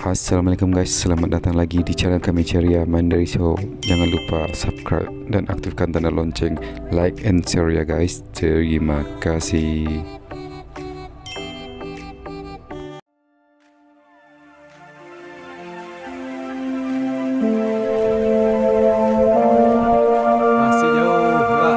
Assalamualaikum guys, selamat datang lagi di channel kami Ceria Mandiri Show. Jangan lupa subscribe dan aktifkan tanda lonceng, like and share ya guys. Terima kasih. Masih jauh, Pak.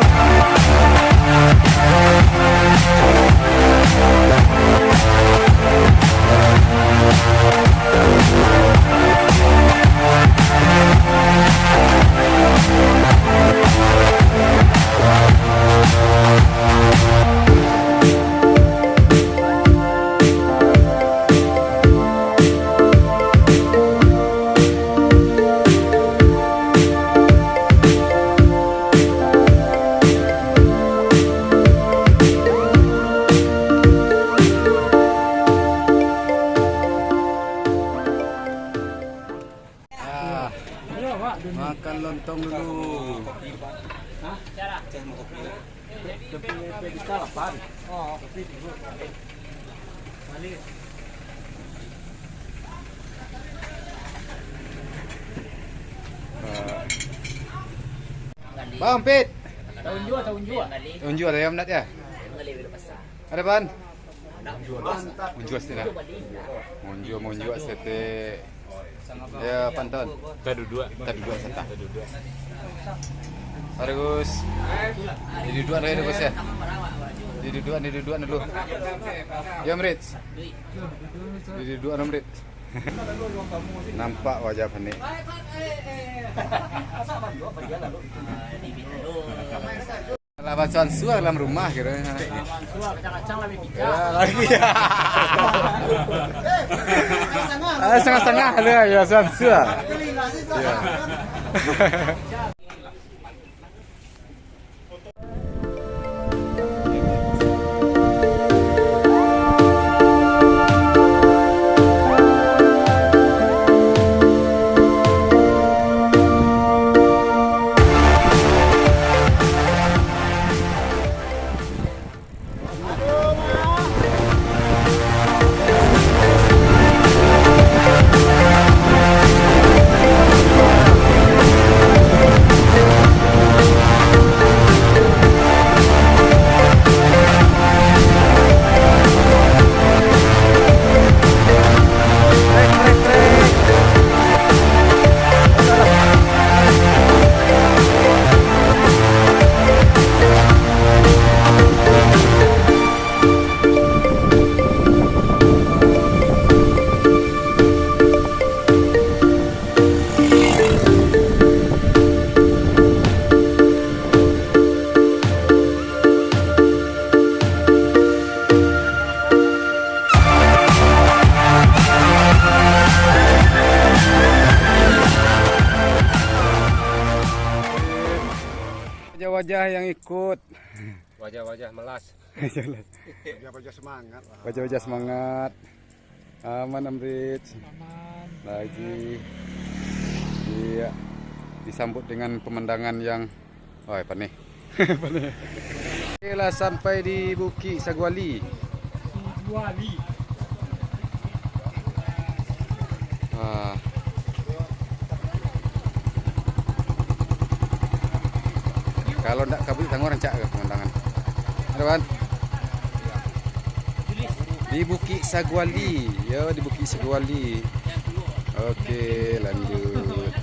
Makan lontong dulu. Bang Pit, Tahun jua. unjuk ada yang nak ya? Ada ban? Unjuk sini lah. Unjuk sete. Ya pantan. Tadu dua sata. Harus. Di dua ada bos ya. Di dua dulu. Ya Mrit. Di dua Mrit. Nampak wajah panik. Lah bacaan suar dalam rumah kira. Kacang-kacang lebih tiga. Ya lagi ya. Setengah-setengah lah ya suar. Ya. Wajah-wajah yang ikut. Wajah-wajah melas. Wajah-wajah semangat. Wajah-wajah semangat. Aman Amrit. Lagi. Iya. Disambut dengan pemandangan yang apa nih? Oke lah, sampai di Bukit Saguali. Wah. Kalau ndak kabut tanggung rancak ke pemandangan. Ada kan? Di Bukit Saguali. Ya, di Bukit Saguali. Oke, lanjut.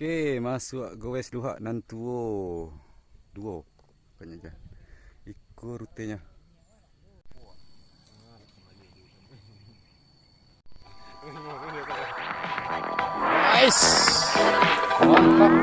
Oke, masuk gowes duha nan duo kayaknya aja. Ikut rutenya. Nice. Mantap.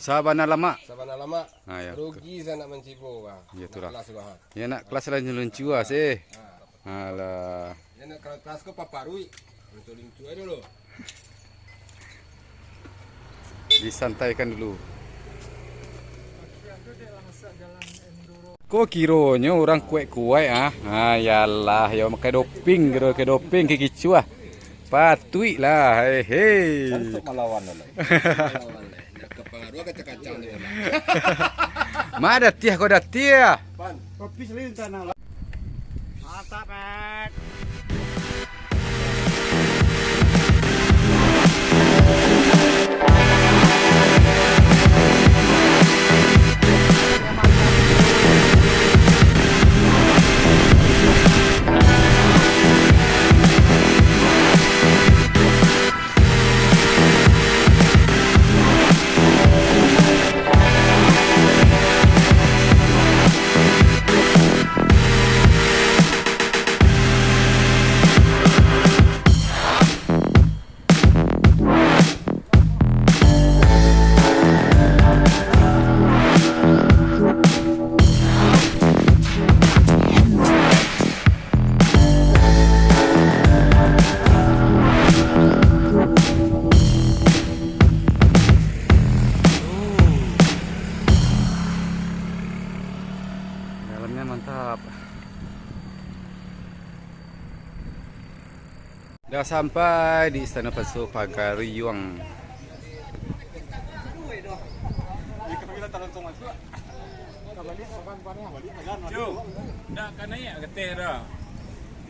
Sabana lama. Sabana lama. Ya. Rugi saya nak mencibo bah. Ya tu lah. Kelas bah. Ya nak kelas lain lucu sih. Alah. Ya nak kelas ke paparui. Lucu aja dulu. Disantaikan dulu. Kok kironya orang kuek-kuek yalah ya makai doping ke kicu Patui lah. Hei. Melawan lah. Kepengaruh kacang-kacang dia. Ma datia kau datia. Kopi selin tanah. Mantap, Mek. Dalamnya mantap. Dah sampai di Istana Pasu Pagariuang.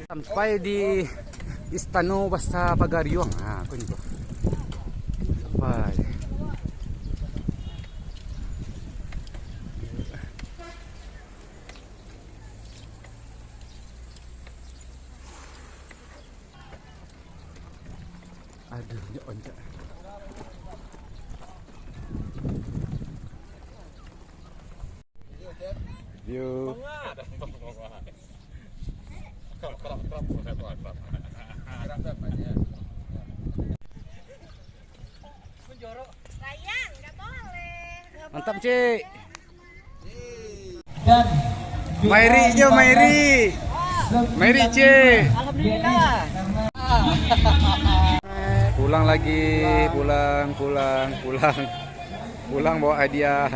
Sampai di Istana Basa Pagariuang. Aku ni tu. Sampai. Aduh, ya onjak. View. Sayang, nggak boleh. Mantap, Cik. Mairi jo, Mairi. Mairi, Cik. Alhamdulillah. Pulang lagi, pulang bawa hadiah.